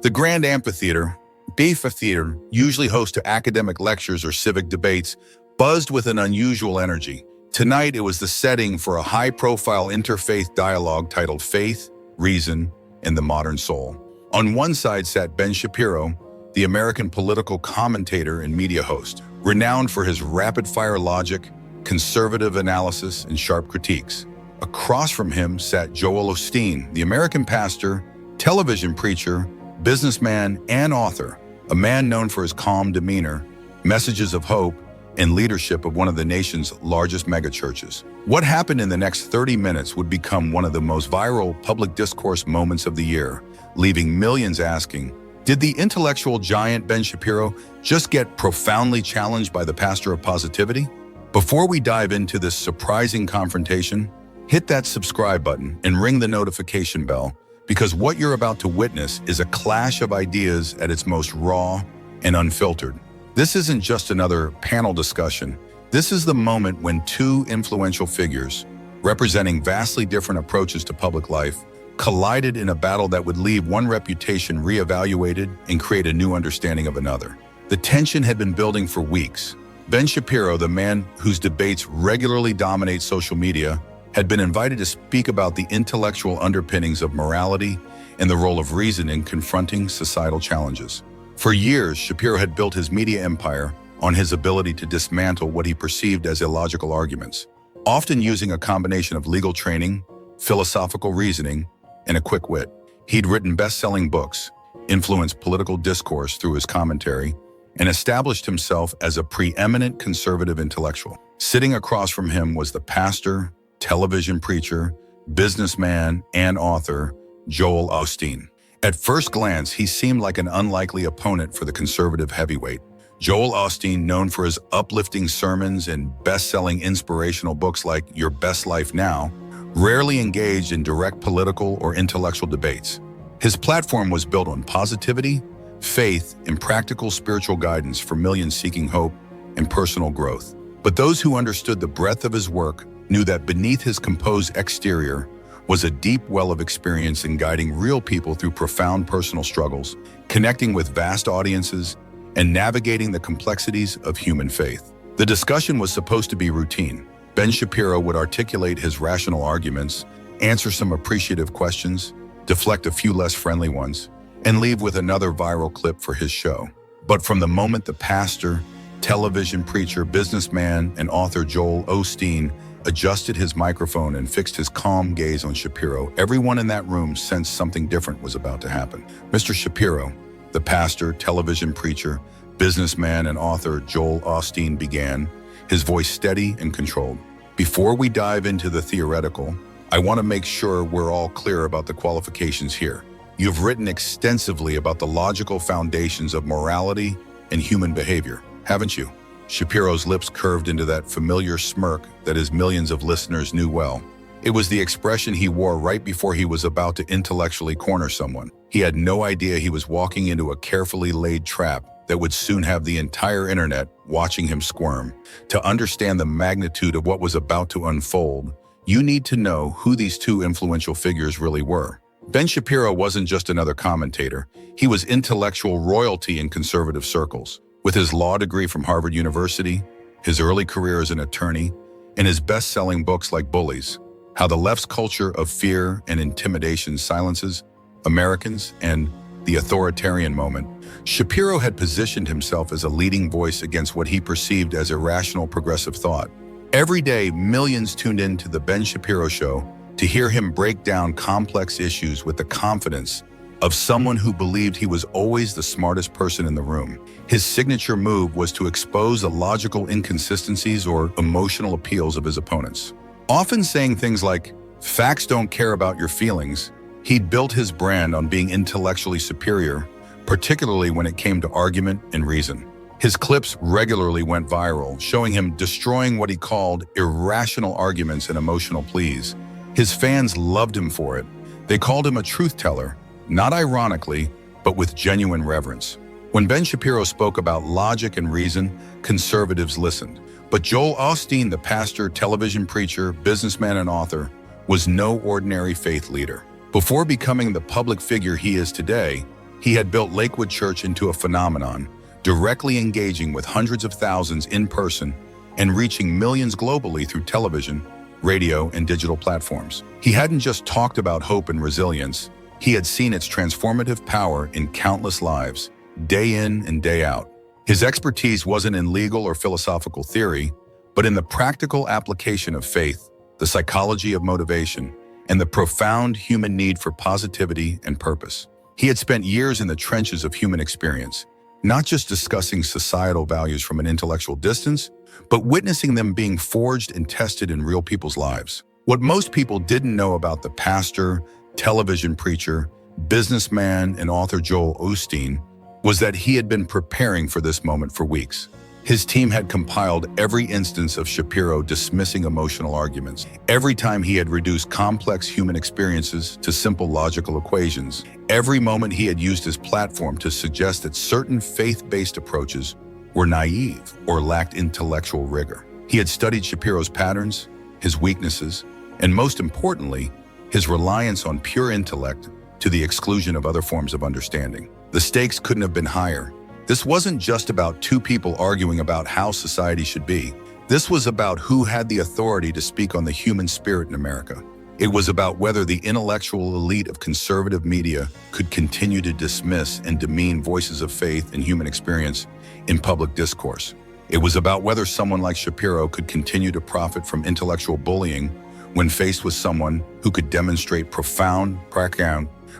The Grand Amphitheater, Beef Theater, usually host to academic lectures or civic debates, buzzed with an unusual energy. Tonight, it was the setting for a high-profile interfaith dialogue titled Faith, Reason, and the Modern Soul. On one side sat Ben Shapiro, the American political commentator and media host, renowned for his rapid-fire logic, conservative analysis, and sharp critiques. Across from him sat Joel Osteen, the American pastor, television preacher, businessman, and author, a man known for his calm demeanor, messages of hope, and leadership of one of the nation's largest megachurches. What happened in the next 30 minutes would become one of the most viral public discourse moments of the year, leaving millions asking, did the intellectual giant Ben Shapiro just get profoundly challenged by the pastor of positivity? Before we dive into this surprising confrontation, hit that subscribe button and ring the notification bell, because what you're about to witness is a clash of ideas at its most raw and unfiltered. This isn't just another panel discussion. This is the moment when two influential figures, representing vastly different approaches to public life, collided in a battle that would leave one reputation reevaluated and create a new understanding of another. The tension had been building for weeks. Ben Shapiro, the man whose debates regularly dominate social media, had been invited to speak about the intellectual underpinnings of morality and the role of reason in confronting societal challenges. For years, Shapiro had built his media empire on his ability to dismantle what he perceived as illogical arguments, often using a combination of legal training, philosophical reasoning, and a quick wit. He'd written best-selling books, influenced political discourse through his commentary, and established himself as a preeminent conservative intellectual. Sitting across from him was the pastor, television preacher, businessman, and author, Joel Osteen. At first glance, he seemed like an unlikely opponent for the conservative heavyweight. Joel Osteen, known for his uplifting sermons and best-selling inspirational books like Your Best Life Now, rarely engaged in direct political or intellectual debates. His platform was built on positivity, faith, and practical spiritual guidance for millions seeking hope and personal growth. But those who understood the breadth of his work knew that beneath his composed exterior was a deep well of experience in guiding real people through profound personal struggles, connecting with vast audiences, and navigating the complexities of human faith. The discussion was supposed to be routine. Ben Shapiro would articulate his rational arguments, answer some appreciative questions, deflect a few less friendly ones, and leave with another viral clip for his show. But from the moment the pastor, television preacher, businessman, and author Joel Osteen adjusted his microphone and fixed his calm gaze on Shapiro, everyone in that room sensed something different was about to happen. Mr. Shapiro, the pastor, television preacher, businessman, and author Joel Osteen began, his voice steady and controlled. Before we dive into the theoretical, I want to make sure we're all clear about the qualifications here. You've written extensively about the logical foundations of morality and human behavior, haven't you? Shapiro's lips curved into that familiar smirk that his millions of listeners knew well. It was the expression he wore right before he was about to intellectually corner someone. He had no idea he was walking into a carefully laid trap that would soon have the entire internet watching him squirm. To understand the magnitude of what was about to unfold, you need to know who these two influential figures really were. Ben Shapiro wasn't just another commentator. He was intellectual royalty in conservative circles. With his law degree from Harvard University, his early career as an attorney, and his best-selling books like Bullies, How the Left's Culture of Fear and Intimidation Silences Americans and the Authoritarian Moment, Shapiro had positioned himself as a leading voice against what he perceived as irrational progressive thought. Every day, millions tuned in to The Ben Shapiro Show to hear him break down complex issues with the confidence of someone who believed he was always the smartest person in the room. His signature move was to expose the logical inconsistencies or emotional appeals of his opponents. Often saying things like, "Facts don't care about your feelings," he'd built his brand on being intellectually superior, particularly when it came to argument and reason. His clips regularly went viral, showing him destroying what he called irrational arguments and emotional pleas. His fans loved him for it. They called him a truth teller, not ironically, but with genuine reverence. When Ben Shapiro spoke about logic and reason, conservatives listened. But Joel Osteen, the pastor, television preacher, businessman, and author, was no ordinary faith leader. Before becoming the public figure he is today, He had built Lakewood Church into a phenomenon, directly engaging with hundreds of thousands in person and reaching millions globally through television, radio, and digital platforms. He hadn't just talked about hope and resilience, he had seen its transformative power in countless lives, day in and day out. His expertise wasn't in legal or philosophical theory, but in the practical application of faith, the psychology of motivation, and the profound human need for positivity and purpose. He had spent years in the trenches of human experience, not just discussing societal values from an intellectual distance, but witnessing them being forged and tested in real people's lives. What most people didn't know about the pastor, television preacher, businessman, and author Joel Osteen was that he had been preparing for this moment for weeks. His team had compiled every instance of Shapiro dismissing emotional arguments, every time he had reduced complex human experiences to simple logical equations, every moment he had used his platform to suggest that certain faith-based approaches were naive or lacked intellectual rigor. He had studied Shapiro's patterns, his weaknesses, and most importantly, his reliance on pure intellect to the exclusion of other forms of understanding. The stakes couldn't have been higher. This wasn't just about two people arguing about how society should be. This was about who had the authority to speak on the human spirit in America. It was about whether the intellectual elite of conservative media could continue to dismiss and demean voices of faith and human experience in public discourse. It was about whether someone like Shapiro could continue to profit from intellectual bullying when faced with someone who could demonstrate profound,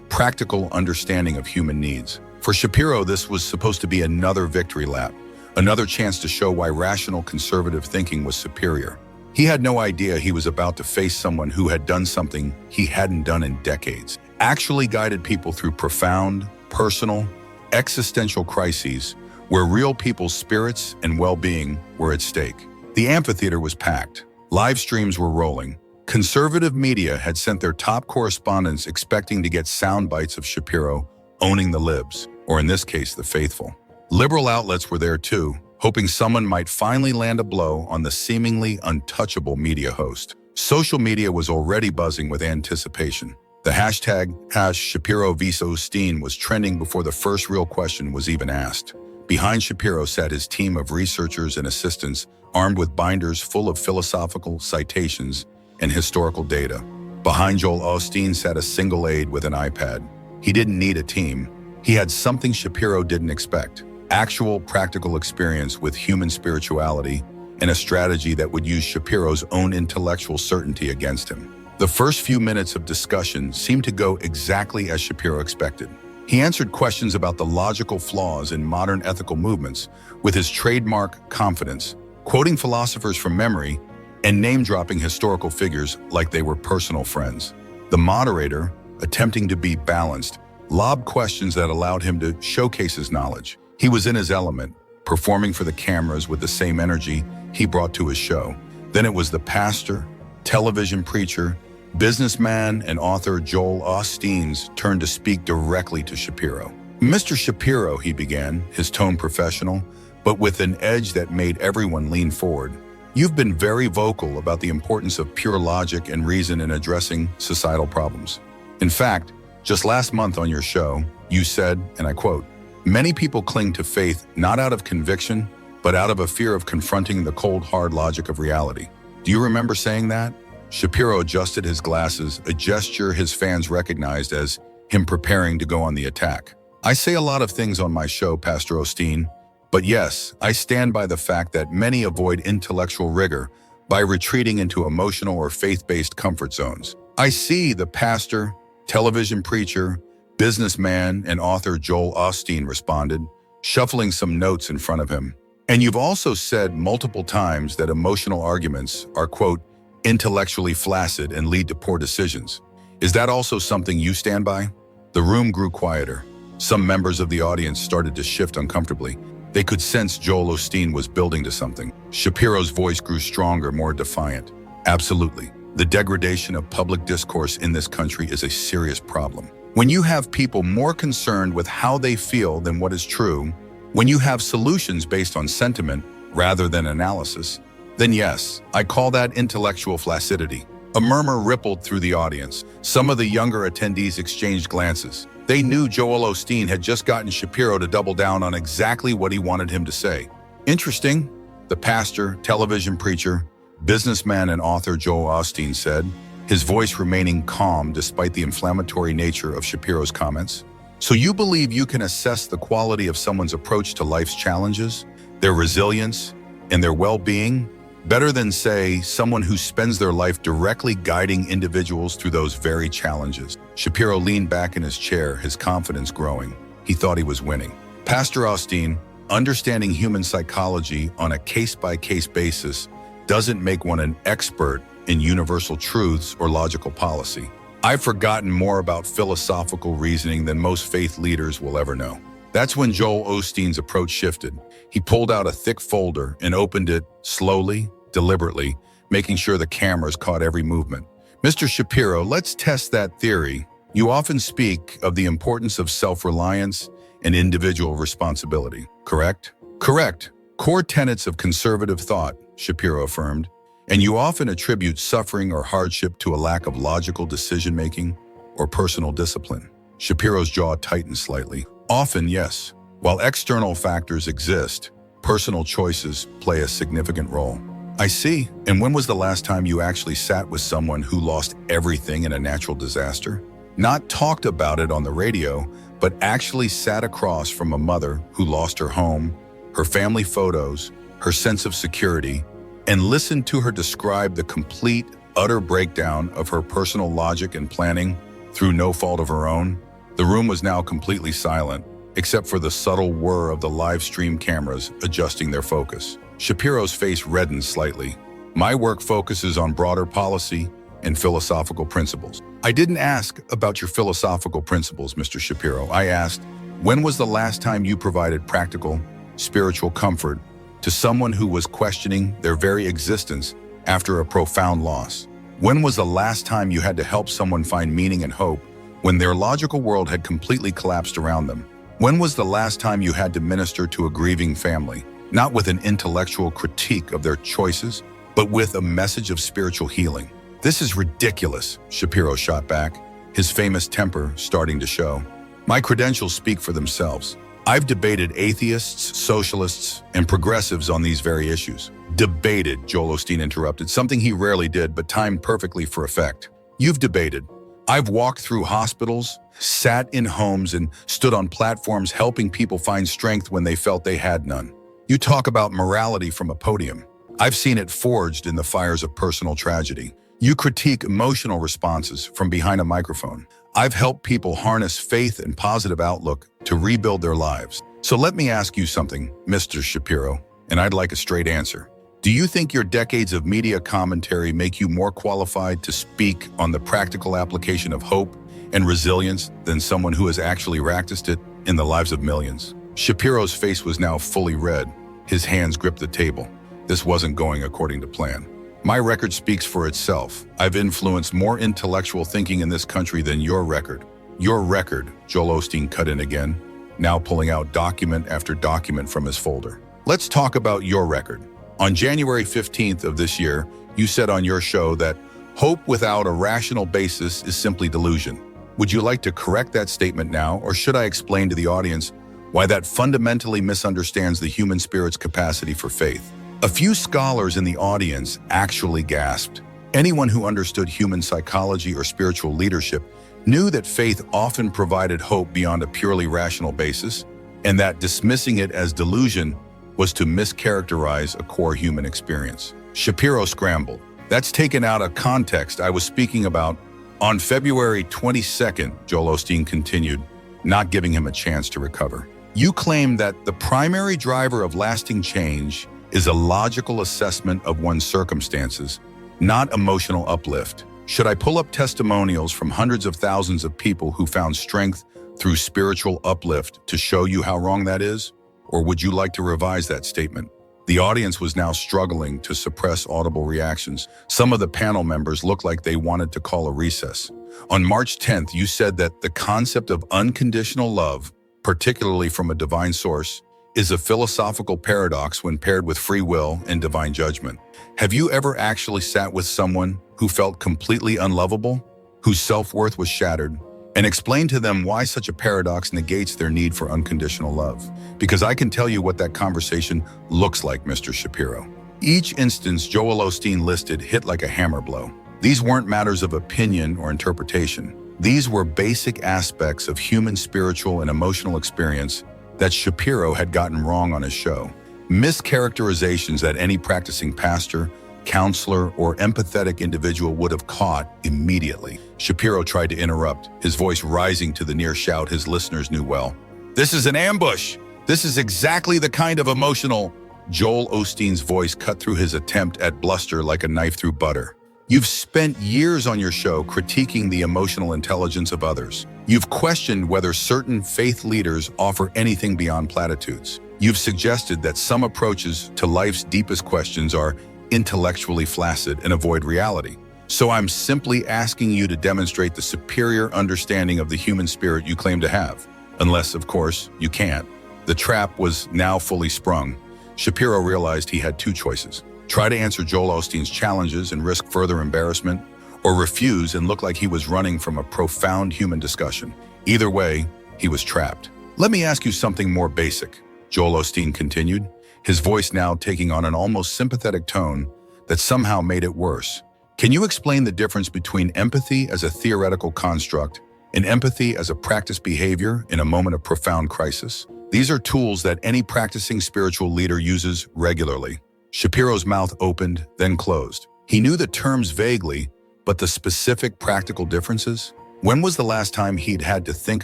practical understanding of human needs. For Shapiro, this was supposed to be another victory lap, another chance to show why rational conservative thinking was superior. He had no idea he was about to face someone who had done something he hadn't done in decades, actually guided people through profound, personal, existential crises where real people's spirits and well-being were at stake. The amphitheater was packed. Live streams were rolling. Conservative media had sent their top correspondents expecting to get sound bites of Shapiro owning the libs, or in this case, the faithful. Liberal outlets were there too, hoping someone might finally land a blow on the seemingly untouchable media host. Social media was already buzzing with anticipation. The hashtag #Shapiro vs. Osteen was trending before the first real question was even asked. Behind Shapiro sat his team of researchers and assistants, armed with binders full of philosophical citations and historical data. Behind Joel Osteen sat a single aide with an iPad. He didn't need a team. He had something Shapiro didn't expect: actual practical experience with human spirituality and a strategy that would use Shapiro's own intellectual certainty against him. The first few minutes of discussion seemed to go exactly as Shapiro expected. He answered questions about the logical flaws in modern ethical movements with his trademark confidence, quoting philosophers from memory and name-dropping historical figures like they were personal friends. The moderator, attempting to be balanced, lobbed questions that allowed him to showcase his knowledge. He was in his element, performing for the cameras with the same energy he brought to his show. Then it was the pastor, television preacher, businessman, and author Joel Osteen's turn to speak directly to Shapiro. "Mr. Shapiro," he began, his tone professional, but with an edge that made everyone lean forward. "You've been very vocal about the importance of pure logic and reason in addressing societal problems. In fact, just last month on your show, you said, and I quote, 'Many people cling to faith not out of conviction, but out of a fear of confronting the cold, hard logic of reality.' Do you remember saying that?" Shapiro adjusted his glasses, a gesture his fans recognized as him preparing to go on the attack. "I say a lot of things on my show, Pastor Osteen, but yes, I stand by the fact that many avoid intellectual rigor by retreating into emotional or faith-based comfort zones. I see," the pastor, television preacher, businessman, and author Joel Osteen responded, shuffling some notes in front of him. "And you've also said multiple times that emotional arguments are, quote, intellectually flaccid and lead to poor decisions. Is that also something you stand by?" The room grew quieter. Some members of the audience started to shift uncomfortably. They could sense Joel Osteen was building to something. Shapiro's voice grew stronger, more defiant. "Absolutely. The degradation of public discourse in this country is a serious problem. When you have people more concerned with how they feel than what is true, when you have solutions based on sentiment rather than analysis, then yes, I call that intellectual flaccidity." A murmur rippled through the audience. Some of the younger attendees exchanged glances. They knew Joel Osteen had just gotten Shapiro to double down on exactly what he wanted him to say. Interesting, the pastor, television preacher, businessman and author Joel Osteen said, his voice remaining calm despite the inflammatory nature of Shapiro's comments. So you believe you can assess the quality of someone's approach to life's challenges, their resilience, and their well-being, better than, say, someone who spends their life directly guiding individuals through those very challenges? Shapiro leaned back in his chair, his confidence growing. He thought he was winning. Pastor Osteen, understanding human psychology on a case-by-case basis doesn't make one an expert in universal truths or logical policy. I've forgotten more about philosophical reasoning than most faith leaders will ever know. That's when Joel Osteen's approach shifted. He pulled out a thick folder and opened it slowly, deliberately, making sure the cameras caught every movement. Mr. Shapiro, let's test that theory. You often speak of the importance of self-reliance and individual responsibility, correct? Correct. Core tenets of conservative thought, Shapiro affirmed. And you often attribute suffering or hardship to a lack of logical decision-making or personal discipline. Shapiro's jaw tightened slightly. Often, yes. While external factors exist, personal choices play a significant role. I see. And when was the last time you actually sat with someone who lost everything in a natural disaster? Not talked about it on the radio, but actually sat across from a mother who lost her home, her family photos, her sense of security, and listened to her describe the complete, utter breakdown of her personal logic and planning through no fault of her own? The room was now completely silent, except for the subtle whir of the live stream cameras adjusting their focus. Shapiro's face reddened slightly. My work focuses on broader policy and philosophical principles. I didn't ask about your philosophical principles, Mr. Shapiro. I asked, when was the last time you provided practical, spiritual comfort to someone who was questioning their very existence after a profound loss? When was the last time you had to help someone find meaning and hope when their logical world had completely collapsed around them? When was the last time you had to minister to a grieving family, not with an intellectual critique of their choices, but with a message of spiritual healing? This is ridiculous, Shapiro shot back, his famous temper starting to show. My credentials speak for themselves. I've debated atheists, socialists, and progressives on these very issues. Debated, Joel Osteen interrupted, something he rarely did but timed perfectly for effect. You've debated. I've walked through hospitals, sat in homes, and stood on platforms helping people find strength when they felt they had none. You talk about morality from a podium. I've seen it forged in the fires of personal tragedy. You critique emotional responses from behind a microphone. I've helped people harness faith and positive outlook to rebuild their lives. So let me ask you something, Mr. Shapiro, and I'd like a straight answer. Do you think your decades of media commentary make you more qualified to speak on the practical application of hope and resilience than someone who has actually practiced it in the lives of millions? Shapiro's face was now fully red. His hands gripped the table. This wasn't going according to plan. My record speaks for itself. I've influenced more intellectual thinking in this country than your record. Your record, Joel Osteen cut in again, now pulling out document after document from his folder. Let's talk about your record. On January 15th of this year, you said on your show that hope without a rational basis is simply delusion. Would you like to correct that statement now, or should I explain to the audience why that fundamentally misunderstands the human spirit's capacity for faith? A few scholars in the audience actually gasped. Anyone who understood human psychology or spiritual leadership knew that faith often provided hope beyond a purely rational basis, and that dismissing it as delusion was to mischaracterize a core human experience. Shapiro scrambled. That's taken out of context. I was speaking about on February 22nd, Joel Osteen continued, not giving him a chance to recover. You claim that the primary driver of lasting change is a logical assessment of one's circumstances, not emotional uplift. Should I pull up testimonials from hundreds of thousands of people who found strength through spiritual uplift to show you how wrong that is? Or would you like to revise that statement? The audience was now struggling to suppress audible reactions. Some of the panel members looked like they wanted to call a recess. On March 10th, you said that the concept of unconditional love, particularly from a divine source, is a philosophical paradox when paired with free will and divine judgment. Have you ever actually sat with someone who felt completely unlovable, whose self-worth was shattered, and explain to them why such a paradox negates their need for unconditional love. Because I can tell you what that conversation looks like, Mr. Shapiro. Each instance Joel Osteen listed hit like a hammer blow. These weren't matters of opinion or interpretation. These were basic aspects of human spiritual and emotional experience that Shapiro had gotten wrong on his show. Mischaracterizations that any practicing pastor, counselor, or empathetic individual would have caught immediately. Shapiro tried to interrupt, his voice rising to the near shout his listeners knew well. "This is an ambush! This is exactly the kind of emotional..." Joel Osteen's voice cut through his attempt at bluster like a knife through butter. "You've spent years on your show critiquing the emotional intelligence of others. You've questioned whether certain faith leaders offer anything beyond platitudes. You've suggested that some approaches to life's deepest questions are intellectually flaccid and avoid reality. So I'm simply asking you to demonstrate the superior understanding of the human spirit you claim to have. Unless, of course, you can't." The trap was now fully sprung. Shapiro realized he had two choices: try to answer Joel Osteen's challenges and risk further embarrassment, or refuse and look like he was running from a profound human discussion. Either way, he was trapped. "Let me ask you something more basic," Joel Osteen continued, his voice now taking on an almost sympathetic tone that somehow made it worse. "Can you explain the difference between empathy as a theoretical construct and empathy as a practiced behavior in a moment of profound crisis? These are tools that any practicing spiritual leader uses regularly." Shapiro's mouth opened, then closed. He knew the terms vaguely, but the specific practical differences? When was the last time he'd had to think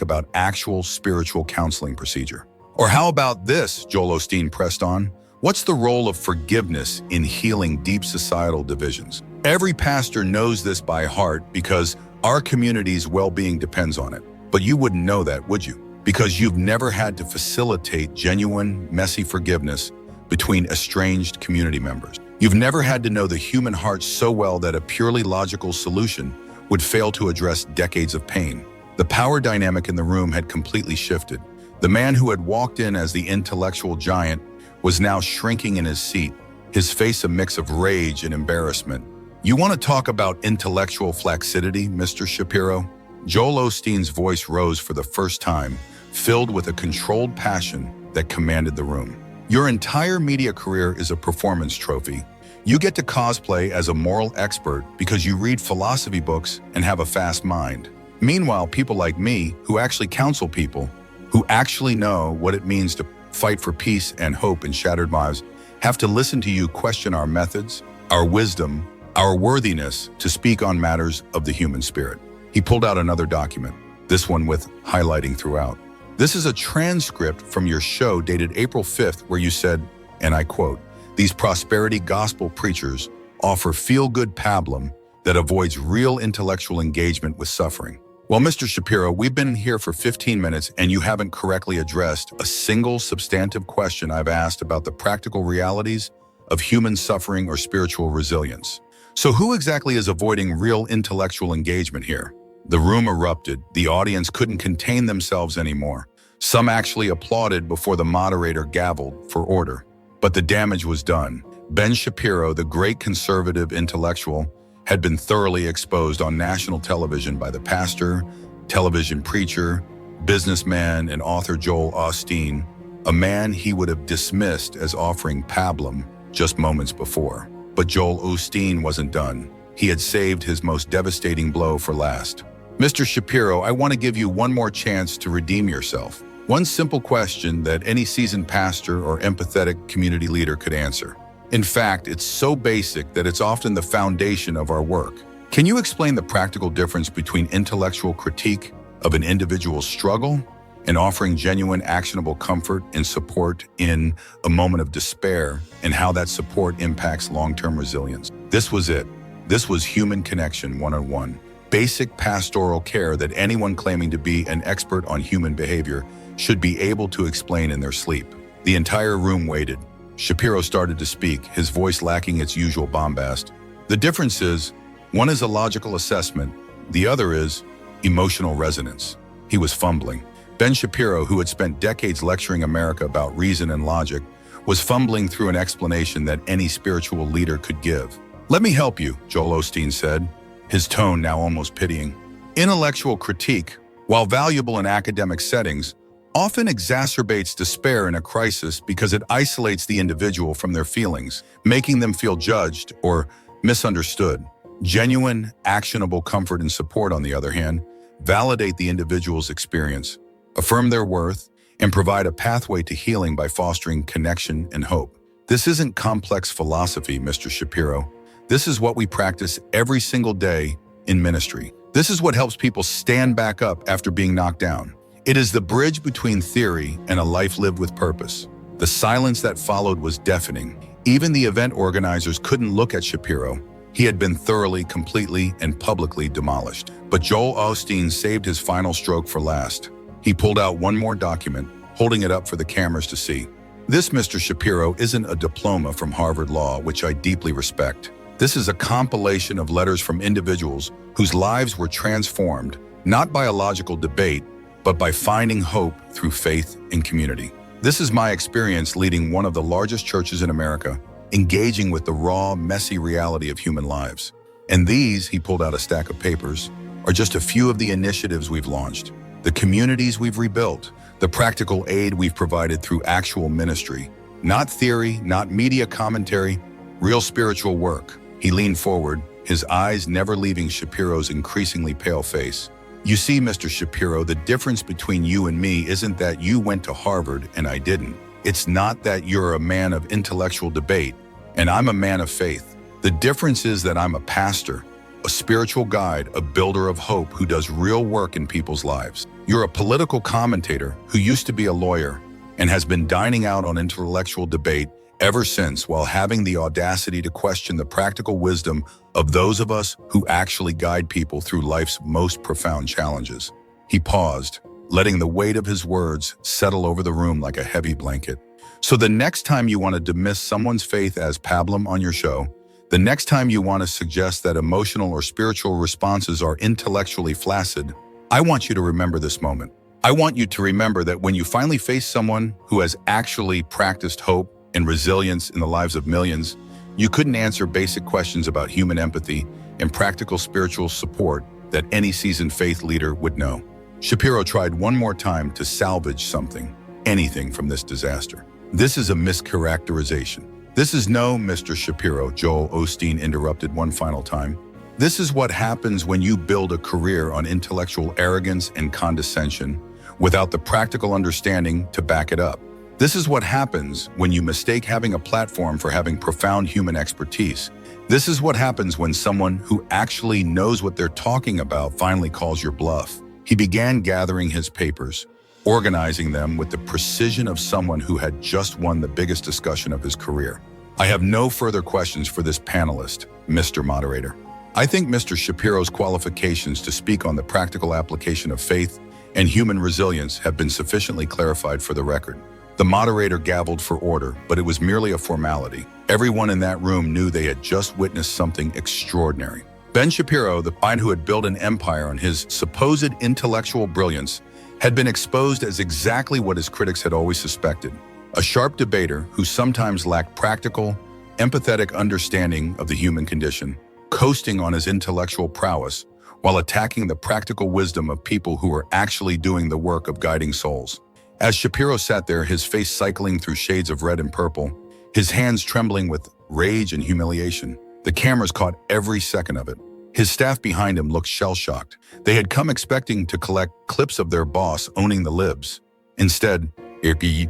about actual spiritual counseling procedure? "Or how about this?" Joel Osteen pressed on. "What's the role of forgiveness in healing deep societal divisions? Every pastor knows this by heart because our community's well-being depends on it. But you wouldn't know that, would you? Because you've never had to facilitate genuine, messy forgiveness between estranged community members. You've never had to know the human heart so well that a purely logical solution would fail to address decades of pain." The power dynamic in the room had completely shifted. The man who had walked in as the intellectual giant was now shrinking in his seat, his face a mix of rage and embarrassment. "You want to talk about intellectual flaccidity, Mr. Shapiro?" Joel Osteen's voice rose for the first time, filled with a controlled passion that commanded the room. "Your entire media career is a performance trophy. You get to cosplay as a moral expert because you read philosophy books and have a fast mind. Meanwhile, people like me, who actually counsel people, who actually know what it means to fight for peace and hope in shattered lives, have to listen to you question our methods, our wisdom, our worthiness to speak on matters of the human spirit." He pulled out another document, this one with highlighting throughout. "This is a transcript from your show dated April 5th where you said, and I quote, 'These prosperity gospel preachers offer feel-good pablum that avoids real intellectual engagement with suffering.' Well, Mr. Shapiro, we've been here for 15 minutes and you haven't correctly addressed a single substantive question I've asked about the practical realities of human suffering or spiritual resilience. So who exactly is avoiding real intellectual engagement here?" The room erupted. The audience couldn't contain themselves anymore. Some actually applauded before the moderator gavelled for order. But the damage was done. Ben Shapiro, the great conservative intellectual, had been thoroughly exposed on national television by the pastor, television preacher, businessman, and author Joel Osteen, a man he would have dismissed as offering pablum just moments before. But Joel Osteen wasn't done. He had saved his most devastating blow for last. "Mr. Shapiro, I want to give you one more chance to redeem yourself. One simple question that any seasoned pastor or empathetic community leader could answer. In fact, it's so basic that it's often the foundation of our work. Can you explain the practical difference between intellectual critique of an individual's struggle and offering genuine, actionable comfort and support in a moment of despair, and how that support impacts long-term resilience?" This was it. This was human connection 101. Basic pastoral care that anyone claiming to be an expert on human behavior should be able to explain in their sleep. The entire room waited. Shapiro started to speak, his voice lacking its usual bombast. "The difference is, one is a logical assessment, the other is emotional resonance." He was fumbling. Ben Shapiro, who had spent decades lecturing America about reason and logic, was fumbling through an explanation that any spiritual leader could give. "Let me help you," Joel Osteen said, his tone now almost pitying. "Intellectual critique, while valuable in academic settings, often exacerbates despair in a crisis because it isolates the individual from their feelings, making them feel judged or misunderstood. Genuine, actionable comfort and support, on the other hand, validate the individual's experience, affirm their worth, and provide a pathway to healing by fostering connection and hope. This isn't complex philosophy, Mr. Shapiro. This is what we practice every single day in ministry. This is what helps people stand back up after being knocked down. It is the bridge between theory and a life lived with purpose. The silence that followed was deafening. Even the event organizers couldn't look at Shapiro. He had been thoroughly, completely, and publicly demolished. But Joel Osteen saved his final stroke for last. He pulled out one more document, holding it up for the cameras to see. This, Mr. Shapiro, isn't a diploma from Harvard Law, which I deeply respect. This is a compilation of letters from individuals whose lives were transformed, not by a logical debate, but by finding hope through faith and community. This is my experience leading one of the largest churches in America, engaging with the raw, messy reality of human lives. And these, he pulled out a stack of papers, are just a few of the initiatives we've launched, the communities we've rebuilt, the practical aid we've provided through actual ministry. Not theory, not media commentary, real spiritual work. He leaned forward, his eyes never leaving Shapiro's increasingly pale face. You see, Mr. Shapiro, the difference between you and me isn't that you went to Harvard and I didn't. It's not that you're a man of intellectual debate and I'm a man of faith. The difference is that I'm a pastor, a spiritual guide, a builder of hope who does real work in people's lives. You're a political commentator who used to be a lawyer and has been dining out on intellectual debate ever since, while having the audacity to question the practical wisdom of those of us who actually guide people through life's most profound challenges. He paused, letting the weight of his words settle over the room like a heavy blanket. So the next time you want to dismiss someone's faith as pablum on your show, the next time you want to suggest that emotional or spiritual responses are intellectually flaccid, I want you to remember this moment. I want you to remember that when you finally face someone who has actually practiced hope and resilience in the lives of millions, you couldn't answer basic questions about human empathy and practical spiritual support that any seasoned faith leader would know. Shapiro tried one more time to salvage something, anything from this disaster. This is a mischaracterization. This is no, Mr. Shapiro, Joel Osteen interrupted one final time. This is what happens when you build a career on intellectual arrogance and condescension without the practical understanding to back it up. This is what happens when you mistake having a platform for having profound human expertise. This is what happens when someone who actually knows what they're talking about finally calls your bluff. He began gathering his papers, organizing them with the precision of someone who had just won the biggest discussion of his career. I have no further questions for this panelist, Mr. Moderator. I think Mr. Shapiro's qualifications to speak on the practical application of faith and human resilience have been sufficiently clarified for the record. The moderator gavelled for order, but it was merely a formality. Everyone in that room knew they had just witnessed something extraordinary. Ben Shapiro, the man who had built an empire on his supposed intellectual brilliance, had been exposed as exactly what his critics had always suspected. A sharp debater who sometimes lacked practical, empathetic understanding of the human condition, coasting on his intellectual prowess while attacking the practical wisdom of people who were actually doing the work of guiding souls. As Shapiro sat there, his face cycling through shades of red and purple, his hands trembling with rage and humiliation, the cameras caught every second of it. His staff behind him looked shell-shocked. They had come expecting to collect clips of their boss owning the libs. Instead, they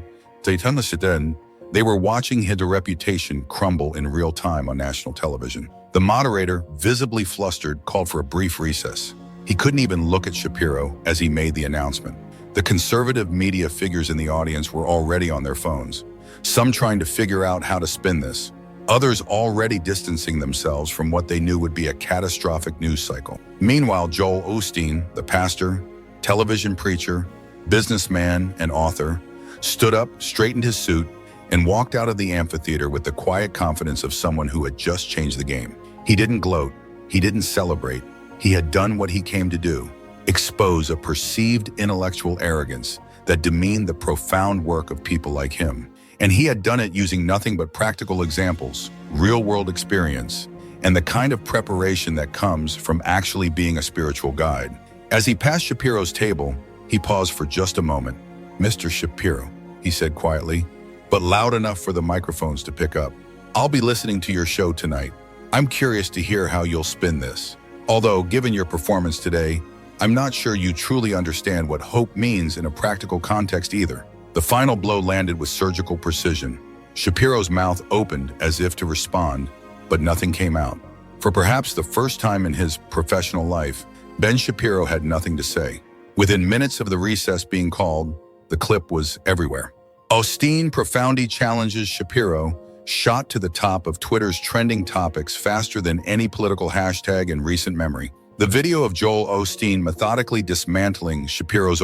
were watching his reputation crumble in real time on national television. The moderator, visibly flustered, called for a brief recess. He couldn't even look at Shapiro as he made the announcement. The conservative media figures in the audience were already on their phones, some trying to figure out how to spin this, others already distancing themselves from what they knew would be a catastrophic news cycle. Meanwhile, Joel Osteen, the pastor, television preacher, businessman, and author, stood up, straightened his suit, and walked out of the amphitheater with the quiet confidence of someone who had just changed the game. He didn't gloat, he didn't celebrate, he had done what he came to do: expose a perceived intellectual arrogance that demeaned the profound work of people like him. And he had done it using nothing but practical examples, real-world experience, and the kind of preparation that comes from actually being a spiritual guide. As he passed Shapiro's table, he paused for just a moment. "Mr. Shapiro," he said quietly, but loud enough for the microphones to pick up. "I'll be listening to your show tonight. I'm curious to hear how you'll spin this. Although, given your performance today, I'm not sure you truly understand what hope means in a practical context either." The final blow landed with surgical precision. Shapiro's mouth opened as if to respond, but nothing came out. For perhaps the first time in his professional life, Ben Shapiro had nothing to say. Within minutes of the recess being called, the clip was everywhere. Osteen profoundly challenges Shapiro, shot to the top of Twitter's trending topics faster than any political hashtag in recent memory. The video of Joel Osteen methodically dismantling Shapiro's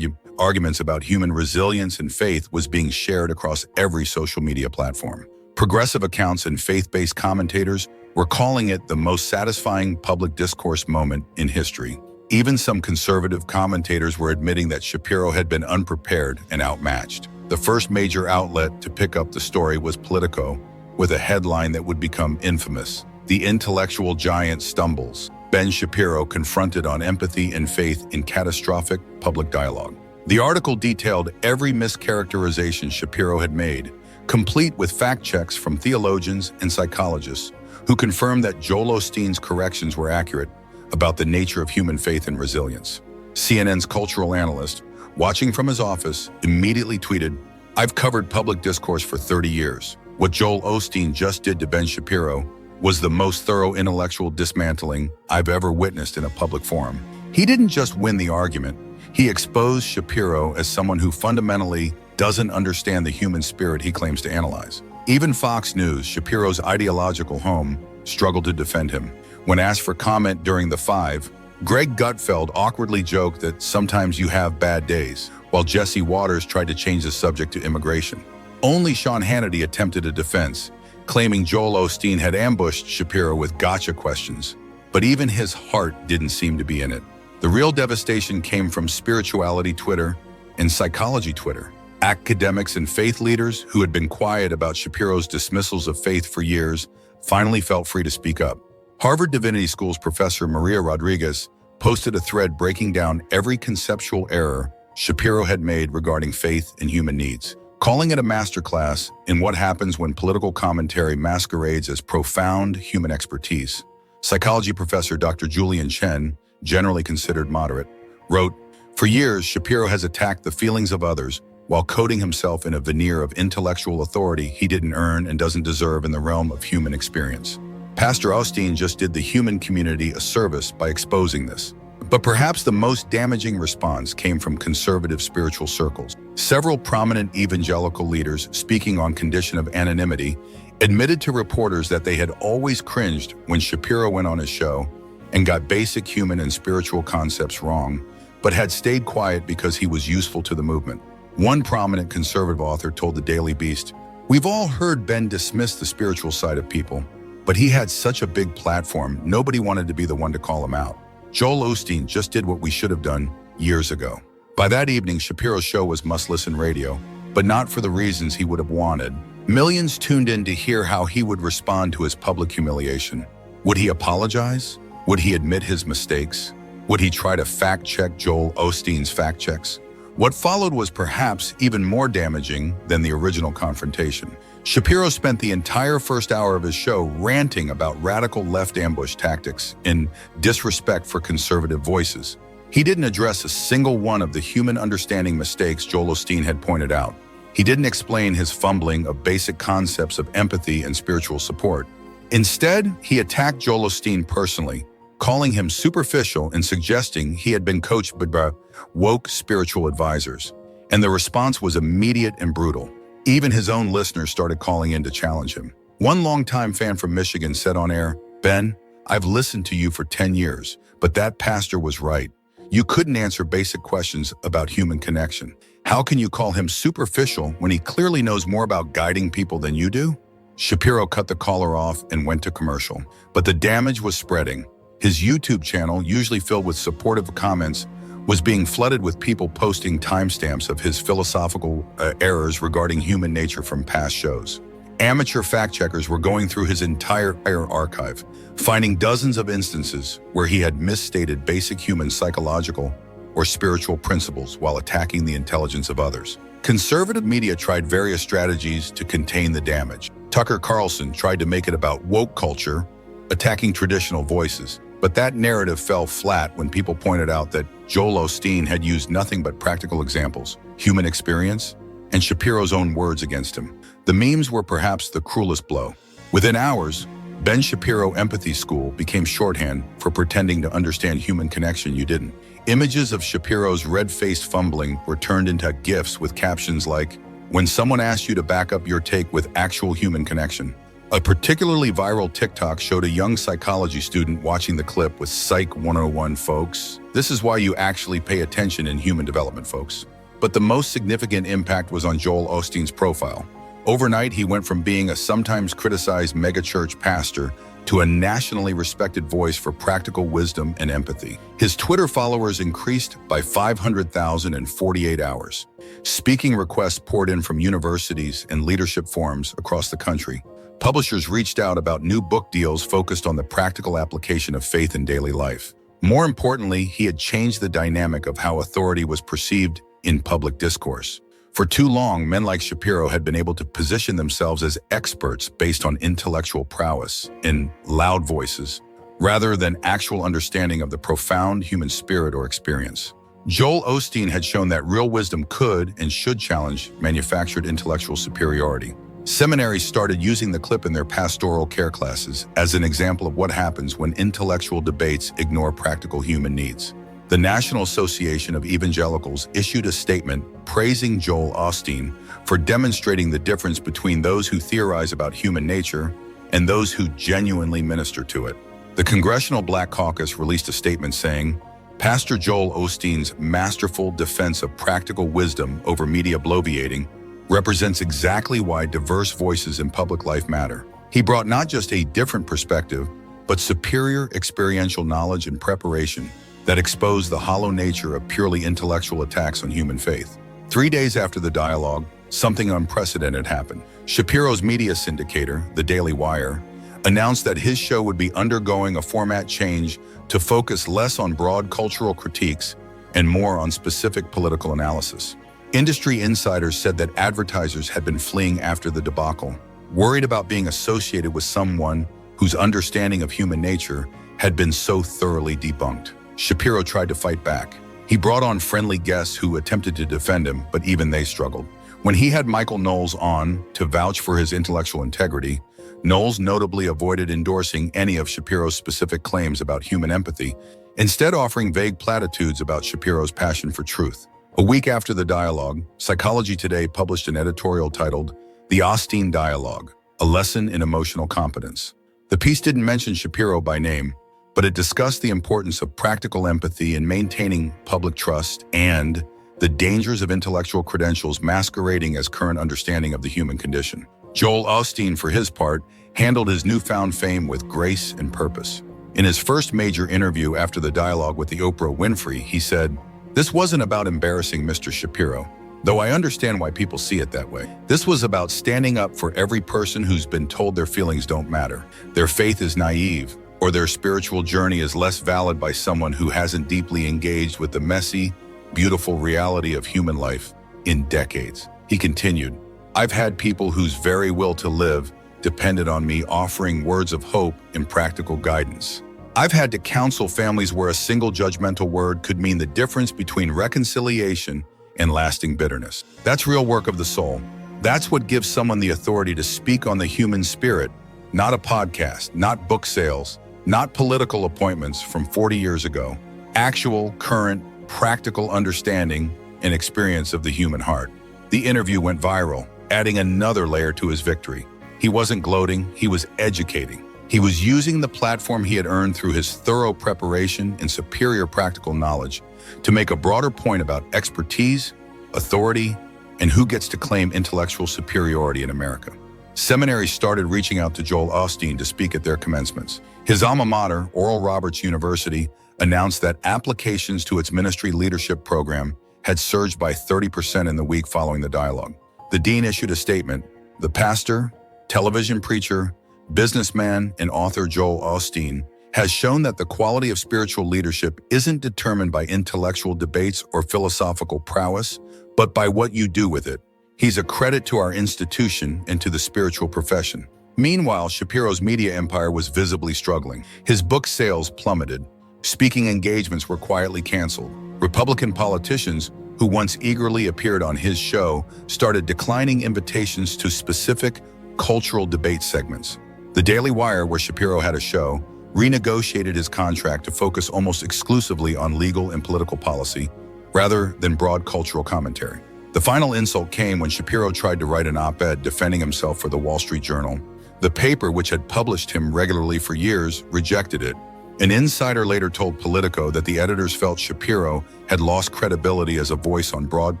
arguments about human resilience and faith was being shared across every social media platform. Progressive accounts and faith-based commentators were calling it the most satisfying public discourse moment in history. Even some conservative commentators were admitting that Shapiro had been unprepared and outmatched. The first major outlet to pick up the story was Politico, with a headline that would become infamous: "The intellectual giant stumbles. Ben Shapiro confronted on empathy and faith in catastrophic public dialogue." The article detailed every mischaracterization Shapiro had made, complete with fact checks from theologians and psychologists who confirmed that Joel Osteen's corrections were accurate about the nature of human faith and resilience. CNN's cultural analyst, watching from his office, immediately tweeted, "I've covered public discourse for 30 years. What Joel Osteen just did to Ben Shapiro was the most thorough intellectual dismantling I've ever witnessed in a public forum." He didn't just win the argument, he exposed Shapiro as someone who fundamentally doesn't understand the human spirit he claims to analyze. Even Fox News, Shapiro's ideological home, struggled to defend him. When asked for comment during the Five, Greg Gutfeld awkwardly joked that sometimes you have bad days, while Jesse Waters tried to change the subject to immigration. Only Sean Hannity attempted a defense, claiming Joel Osteen had ambushed Shapiro with gotcha questions. But even his heart didn't seem to be in it. The real devastation came from spirituality Twitter and psychology Twitter. Academics and faith leaders who had been quiet about Shapiro's dismissals of faith for years finally felt free to speak up. Harvard Divinity School's Professor Maria Rodriguez posted a thread breaking down every conceptual error Shapiro had made regarding faith and human needs, calling it a masterclass in what happens when political commentary masquerades as profound human expertise. Psychology professor Dr. Julian Chen, generally considered moderate, wrote, "For years, Shapiro has attacked the feelings of others while coating himself in a veneer of intellectual authority he didn't earn and doesn't deserve in the realm of human experience. Pastor Osteen just did the human community a service by exposing this." But perhaps the most damaging response came from conservative spiritual circles. Several prominent evangelical leaders, speaking on condition of anonymity, admitted to reporters that they had always cringed when Shapiro went on his show and got basic human and spiritual concepts wrong, but had stayed quiet because he was useful to the movement. One prominent conservative author told the Daily Beast, "We've all heard Ben dismiss the spiritual side of people, but he had such a big platform, nobody wanted to be the one to call him out. Joel Osteen just did what we should have done years ago." By that evening, Shapiro's show was must-listen radio, but not for the reasons he would have wanted. Millions tuned in to hear how he would respond to his public humiliation. Would he apologize? Would he admit his mistakes? Would he try to fact-check Joel Osteen's fact-checks? What followed was perhaps even more damaging than the original confrontation. Shapiro spent the entire first hour of his show ranting about radical left ambush tactics in disrespect for conservative voices. He didn't address a single one of the human understanding mistakes Joel Osteen had pointed out. He didn't explain his fumbling of basic concepts of empathy and spiritual support. Instead, he attacked Joel Osteen personally, calling him superficial and suggesting he had been coached by woke spiritual advisors. And the response was immediate and brutal. Even his own listeners started calling in to challenge him. One longtime fan from Michigan said on air, "Ben, I've listened to you for 10 years, but that pastor was right. You couldn't answer basic questions about human connection. How can you call him superficial when he clearly knows more about guiding people than you do?" Shapiro cut the caller off and went to commercial, but the damage was spreading. His YouTube channel, usually filled with supportive comments, was being flooded with people posting timestamps of his philosophical errors regarding human nature from past shows. Amateur fact-checkers were going through his entire archive, finding dozens of instances where he had misstated basic human psychological or spiritual principles while attacking the intelligence of others. Conservative media tried various strategies to contain the damage. Tucker Carlson tried to make it about woke culture, attacking traditional voices. But that narrative fell flat when people pointed out that Joel Osteen had used nothing but practical examples, human experience, and Shapiro's own words against him. The memes were perhaps the cruelest blow. Within hours, Ben Shapiro Empathy School became shorthand for pretending to understand human connection you didn't. Images of Shapiro's red-faced fumbling were turned into GIFs with captions like, "When someone asks you to back up your take with actual human connection." A particularly viral TikTok showed a young psychology student watching the clip with Psych 101, folks. This is why you actually pay attention in human development, folks. But the most significant impact was on Joel Osteen's profile. Overnight, he went from being a sometimes criticized megachurch pastor to a nationally respected voice for practical wisdom and empathy. His Twitter followers increased by 500,000 in 48 hours. Speaking requests poured in from universities and leadership forums across the country. Publishers reached out about new book deals focused on the practical application of faith in daily life. More importantly, he had changed the dynamic of how authority was perceived in public discourse. For too long, men like Shapiro had been able to position themselves as experts based on intellectual prowess in loud voices, rather than actual understanding of the profound human spirit or experience. Joel Osteen had shown that real wisdom could and should challenge manufactured intellectual superiority. Seminaries started using the clip in their pastoral care classes as an example of what happens when intellectual debates ignore practical human needs. The National Association of Evangelicals issued a statement praising Joel Osteen for demonstrating the difference between those who theorize about human nature and those who genuinely minister to it. The Congressional Black Caucus released a statement saying, "Pastor Joel Osteen's masterful defense of practical wisdom over media bloviating represents exactly why diverse voices in public life matter. He brought not just a different perspective, but superior experiential knowledge and preparation that exposed the hollow nature of purely intellectual attacks on human faith." 3 days after the dialogue, something unprecedented happened. Shapiro's media syndicator, The Daily Wire, announced that his show would be undergoing a format change to focus less on broad cultural critiques and more on specific political analysis. Industry insiders said that advertisers had been fleeing after the debacle, worried about being associated with someone whose understanding of human nature had been so thoroughly debunked. Shapiro tried to fight back. He brought on friendly guests who attempted to defend him, but even they struggled. When he had Michael Knowles on to vouch for his intellectual integrity, Knowles notably avoided endorsing any of Shapiro's specific claims about human empathy, instead offering vague platitudes about Shapiro's passion for truth. A week after the dialogue, Psychology Today published an editorial titled, "The Osteen Dialogue, A Lesson in Emotional Competence." The piece didn't mention Shapiro by name, but it discussed the importance of practical empathy in maintaining public trust and the dangers of intellectual credentials masquerading as current understanding of the human condition. Joel Osteen, for his part, handled his newfound fame with grace and purpose. In his first major interview after the dialogue with the Oprah Winfrey, he said, "This wasn't about embarrassing Mr. Shapiro, though I understand why people see it that way. This was about standing up for every person who's been told their feelings don't matter, their faith is naive, or their spiritual journey is less valid by someone who hasn't deeply engaged with the messy, beautiful reality of human life in decades." He continued, "I've had people whose very will to live depended on me offering words of hope and practical guidance. I've had to counsel families where a single judgmental word could mean the difference between reconciliation and lasting bitterness. That's real work of the soul. That's what gives someone the authority to speak on the human spirit, not a podcast, not book sales, not political appointments from 40 years ago. Actual, current, practical understanding and experience of the human heart." The interview went viral, adding another layer to his victory. He wasn't gloating, he was educating. He was using the platform he had earned through his thorough preparation and superior practical knowledge to make a broader point about expertise, authority, and who gets to claim intellectual superiority in America. Seminaries started reaching out to Joel Osteen to speak at their commencements. His alma mater, Oral Roberts University, announced that applications to its ministry leadership program had surged by 30% in the week following the dialogue. The dean issued a statement, "The pastor television preacher, businessman, and author Joel Osteen has shown that the quality of spiritual leadership isn't determined by intellectual debates or philosophical prowess, but by what you do with it. He's a credit to our institution and to the spiritual profession. Meanwhile, Shapiro's media empire was visibly struggling. His book sales plummeted. Speaking engagements were quietly canceled. Republican politicians, who once eagerly appeared on his show, started declining invitations to specific cultural debate segments. The Daily Wire, where Shapiro had a show, renegotiated his contract to focus almost exclusively on legal and political policy, rather than broad cultural commentary. The final insult came when Shapiro tried to write an op-ed defending himself for the Wall Street Journal. The paper, which had published him regularly for years, rejected it. An insider later told Politico that the editors felt Shapiro had lost credibility as a voice on broad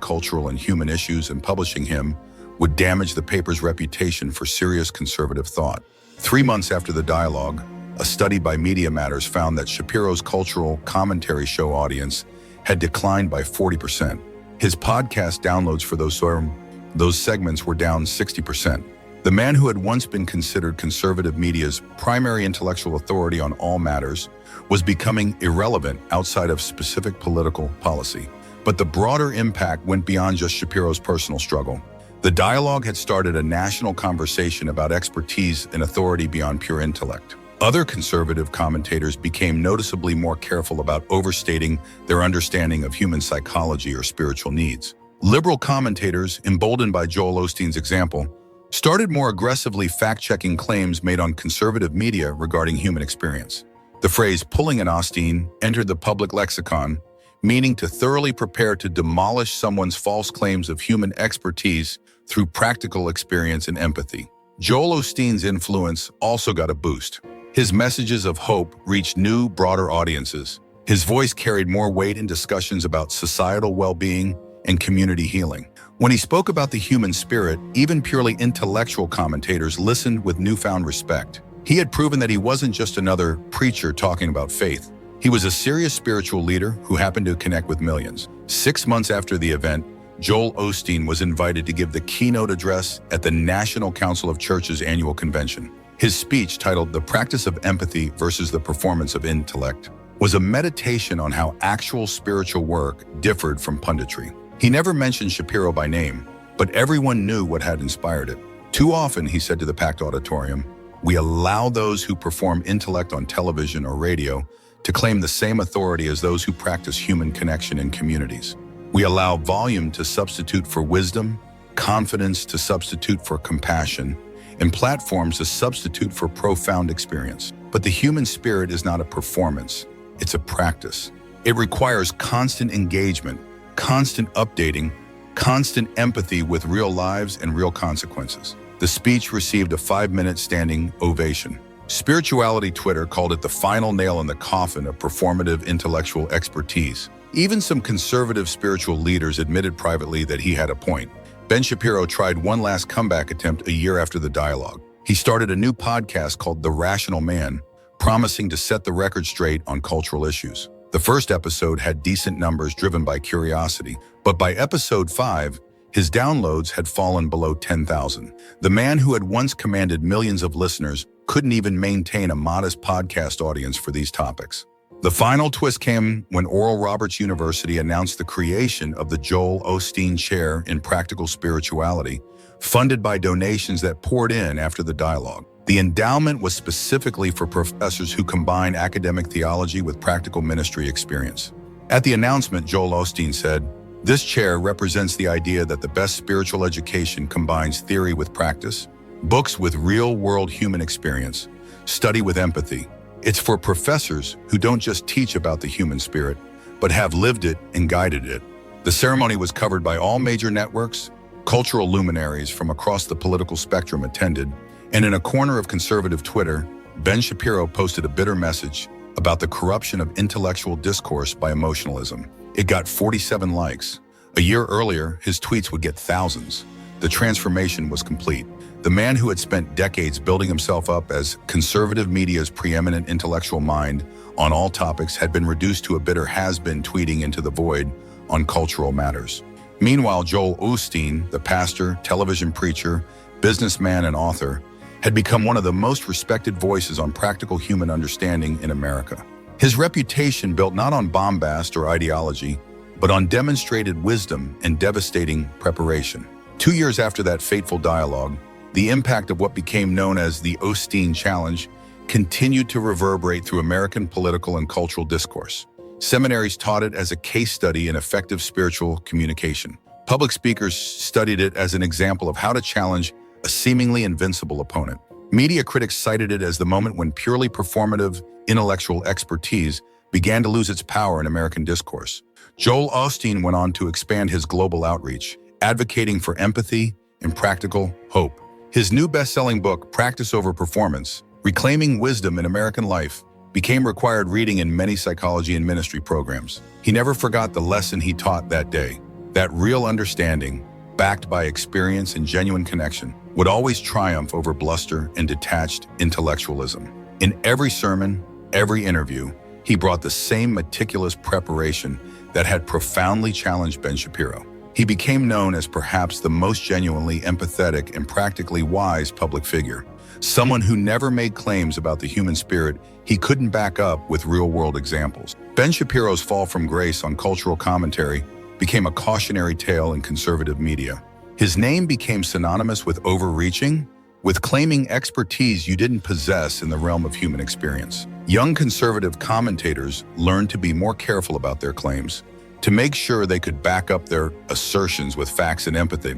cultural and human issues, and publishing him would damage the paper's reputation for serious conservative thought. 3 months after the dialogue, a study by Media Matters found that Shapiro's cultural commentary show audience had declined by 40%. His podcast downloads for those segments were down 60%. The man who had once been considered conservative media's primary intellectual authority on all matters was becoming irrelevant outside of specific political policy. But the broader impact went beyond just Shapiro's personal struggle. The dialogue had started a national conversation about expertise and authority beyond pure intellect. Other conservative commentators became noticeably more careful about overstating their understanding of human psychology or spiritual needs. Liberal commentators, emboldened by Joel Osteen's example, started more aggressively fact-checking claims made on conservative media regarding human experience. The phrase "pulling an Osteen" entered the public lexicon, meaning to thoroughly prepare to demolish someone's false claims of human expertise through practical experience and empathy. Joel Osteen's influence also got a boost. His messages of hope reached new, broader audiences. His voice carried more weight in discussions about societal well-being and community healing. When he spoke about the human spirit, even purely intellectual commentators listened with newfound respect. He had proven that he wasn't just another preacher talking about faith. He was a serious spiritual leader who happened to connect with millions. 6 months after the event, Joel Osteen was invited to give the keynote address at the National Council of Churches annual convention. His speech, titled "The Practice of Empathy versus the Performance of Intellect," was a meditation on how actual spiritual work differed from punditry. He never mentioned Shapiro by name, but everyone knew what had inspired it. "Too often," he said to the packed auditorium, "we allow those who perform intellect on television or radio to claim the same authority as those who practice human connection in communities. We allow volume to substitute for wisdom, confidence to substitute for compassion, and platforms to substitute for profound experience. But the human spirit is not a performance, it's a practice. It requires constant engagement, constant updating, constant empathy with real lives and real consequences." The speech received a 5-minute standing ovation. Spirituality Twitter called it the final nail in the coffin of performative intellectual expertise. Even some conservative spiritual leaders admitted privately that he had a point. Ben Shapiro tried one last comeback attempt a year after the dialogue. He started a new podcast called The Rational Man, promising to set the record straight on cultural issues. The first episode had decent numbers driven by curiosity, but by episode 5, his downloads had fallen below 10,000. The man who had once commanded millions of listeners couldn't even maintain a modest podcast audience for these topics. The final twist came when Oral Roberts University announced the creation of the Joel Osteen Chair in Practical Spirituality, funded by donations that poured in after the dialogue. The endowment was specifically for professors who combine academic theology with practical ministry experience. At the announcement, Joel Osteen said, "This chair represents the idea that the best spiritual education combines theory with practice, books with real-world human experience, study with empathy. It's for professors who don't just teach about the human spirit, but have lived it and guided it." The ceremony was covered by all major networks. Cultural luminaries from across the political spectrum attended, and in a corner of conservative Twitter, Ben Shapiro posted a bitter message about the corruption of intellectual discourse by emotionalism. It got 47 likes. A year earlier, his tweets would get thousands. The transformation was complete. The man who had spent decades building himself up as conservative media's preeminent intellectual mind on all topics had been reduced to a bitter has-been tweeting into the void on cultural matters. Meanwhile, Joel Osteen, the pastor, television preacher, businessman, and author, had become one of the most respected voices on practical human understanding in America. His reputation built not on bombast or ideology, but on demonstrated wisdom and devastating preparation. 2 years after that fateful dialogue, the impact of what became known as the Osteen Challenge continued to reverberate through American political and cultural discourse. Seminaries taught it as a case study in effective spiritual communication. Public speakers studied it as an example of how to challenge a seemingly invincible opponent. Media critics cited it as the moment when purely performative intellectual expertise began to lose its power in American discourse. Joel Osteen went on to expand his global outreach, advocating for empathy and practical hope. His new best-selling book, Practice Over Performance, Reclaiming Wisdom in American Life, became required reading in many psychology and ministry programs. He never forgot the lesson he taught that day, that real understanding, backed by experience and genuine connection, would always triumph over bluster and detached intellectualism. In every sermon, every interview, he brought the same meticulous preparation that had profoundly challenged Ben Shapiro. He became known as perhaps the most genuinely empathetic and practically wise public figure, someone who never made claims about the human spirit he couldn't back up with real-world examples. Ben Shapiro's fall from grace on cultural commentary became a cautionary tale in conservative media. His name became synonymous with overreaching, with claiming expertise you didn't possess in the realm of human experience. Young conservative commentators learned to be more careful about their claims, to make sure they could back up their assertions with facts and empathy.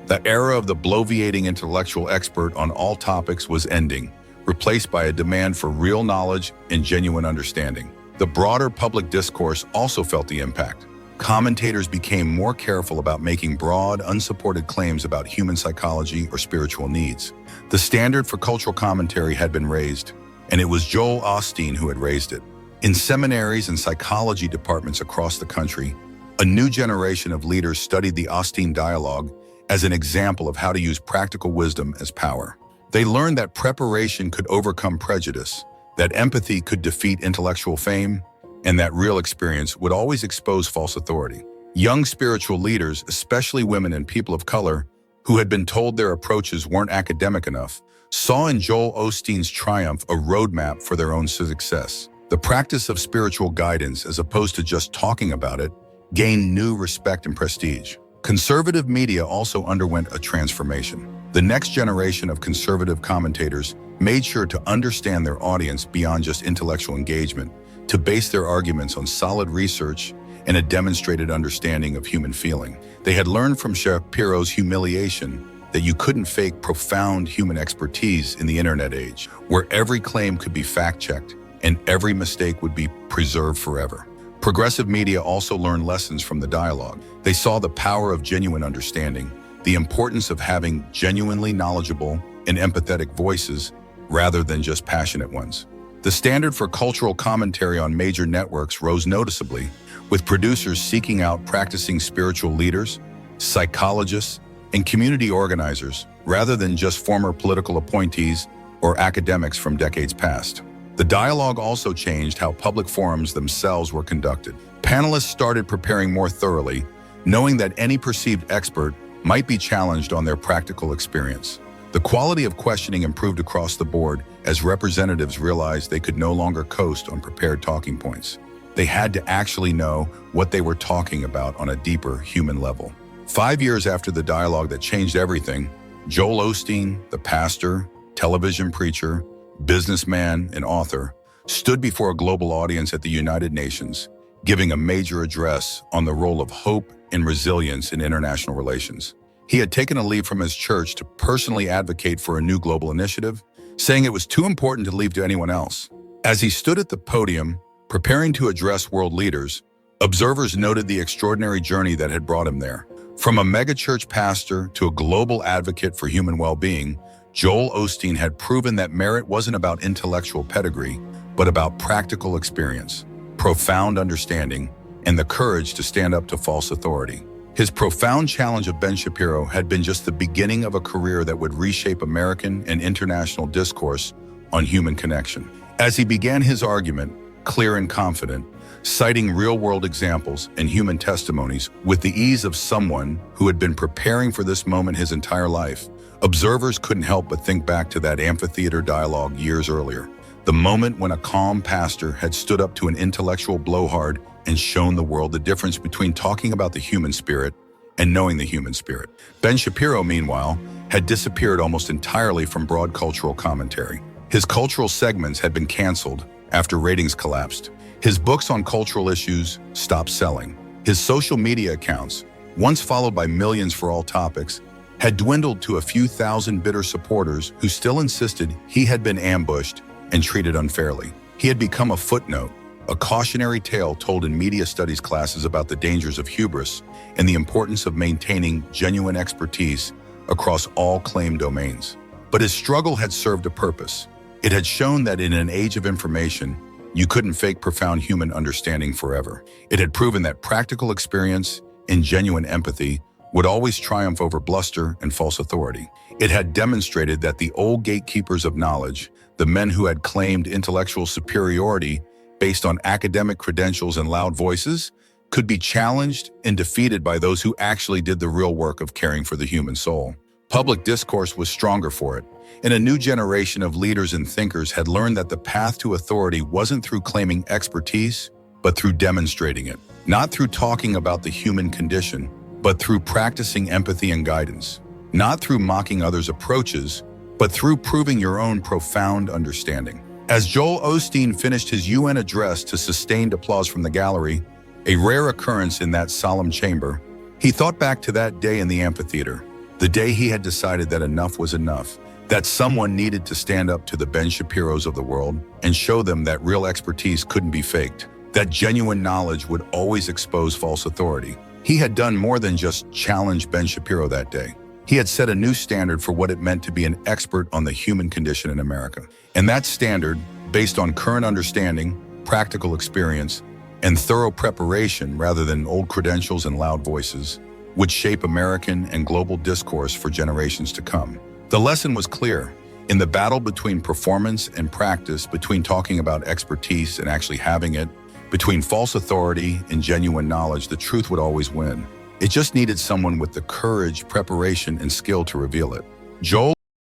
The era of the bloviating intellectual expert on all topics was ending, replaced by a demand for real knowledge and genuine understanding. The broader public discourse also felt the impact. Commentators became more careful about making broad, unsupported claims about human psychology or spiritual needs. The standard for cultural commentary had been raised, and it was Joel Osteen who had raised it. In seminaries and psychology departments across the country, a new generation of leaders studied the Osteen dialogue as an example of how to use practical wisdom as power. They learned that preparation could overcome prejudice, that empathy could defeat intellectual fame, and that real experience would always expose false authority. Young spiritual leaders, especially women and people of color, who had been told their approaches weren't academic enough, saw in Joel Osteen's triumph a roadmap for their own success. The practice of spiritual guidance, as opposed to just talking about it, gained new respect and prestige. Conservative media also underwent a transformation. The next generation of conservative commentators made sure to understand their audience beyond just intellectual engagement, to base their arguments on solid research and a demonstrated understanding of human feeling. They had learned from Shapiro's humiliation that you couldn't fake profound human expertise in the internet age, where every claim could be fact-checked and every mistake would be preserved forever. Progressive media also learned lessons from the dialogue. They saw the power of genuine understanding, the importance of having genuinely knowledgeable and empathetic voices rather than just passionate ones. The standard for cultural commentary on major networks rose noticeably, with producers seeking out practicing spiritual leaders, psychologists, and community organizers, rather than just former political appointees or academics from decades past. The dialogue also changed how public forums themselves were conducted. Panelists started preparing more thoroughly, knowing that any perceived expert might be challenged on their practical experience. The quality of questioning improved across the board as representatives realized they could no longer coast on prepared talking points. They had to actually know what they were talking about on a deeper human level. 5 years after the dialogue that changed everything, Joel Osteen, the pastor, television preacher, businessman, and author, stood before a global audience at the United Nations, giving a major address on the role of hope and resilience in international relations. He had taken a leave from his church to personally advocate for a new global initiative, saying it was too important to leave to anyone else. As he stood at the podium, preparing to address world leaders, observers noted the extraordinary journey that had brought him there. From a megachurch pastor to a global advocate for human well-being, Joel Osteen had proven that merit wasn't about intellectual pedigree, but about practical experience, profound understanding, and the courage to stand up to false authority. His profound challenge of Ben Shapiro had been just the beginning of a career that would reshape American and international discourse on human connection. As he began his argument, clear and confident, citing real-world examples and human testimonies with the ease of someone who had been preparing for this moment his entire life, Observers couldn't help but think back to that amphitheater dialogue years earlier, the moment when a calm pastor had stood up to an intellectual blowhard and shown the world the difference between talking about the human spirit and knowing the human spirit. Ben Shapiro, meanwhile, had disappeared almost entirely from broad cultural commentary. His cultural segments had been canceled after ratings collapsed. His books on cultural issues stopped selling. His social media accounts, once followed by millions for all topics, had dwindled to a few thousand bitter supporters who still insisted he had been ambushed and treated unfairly. He had become a footnote, a cautionary tale told in media studies classes about the dangers of hubris and the importance of maintaining genuine expertise across all claimed domains. But his struggle had served a purpose. It had shown that in an age of information, you couldn't fake profound human understanding forever. It had proven that practical experience and genuine empathy would always triumph over bluster and false authority. It had demonstrated that the old gatekeepers of knowledge, the men who had claimed intellectual superiority based on academic credentials and loud voices, could be challenged and defeated by those who actually did the real work of caring for the human soul. Public discourse was stronger for it, and a new generation of leaders and thinkers had learned that the path to authority wasn't through claiming expertise, but through demonstrating it. Not through talking about the human condition, but through practicing empathy and guidance. Not through mocking others' approaches, but through proving your own profound understanding. As Joel Osteen finished his UN address to sustained applause from the gallery, a rare occurrence in that solemn chamber, he thought back to that day in the amphitheater, the day he had decided that enough was enough, that someone needed to stand up to the Ben Shapiros of the world and show them that real expertise couldn't be faked, that genuine knowledge would always expose false authority. He had done more than just challenge Ben Shapiro that day. He had set a new standard for what it meant to be an expert on the human condition in America. And that standard, based on current understanding, practical experience, and thorough preparation rather than old credentials and loud voices, would shape American and global discourse for generations to come. The lesson was clear. In the battle between performance and practice, between talking about expertise and actually having it, between false authority and genuine knowledge, the truth would always win. It just needed someone with the courage, preparation, and skill to reveal it. Joel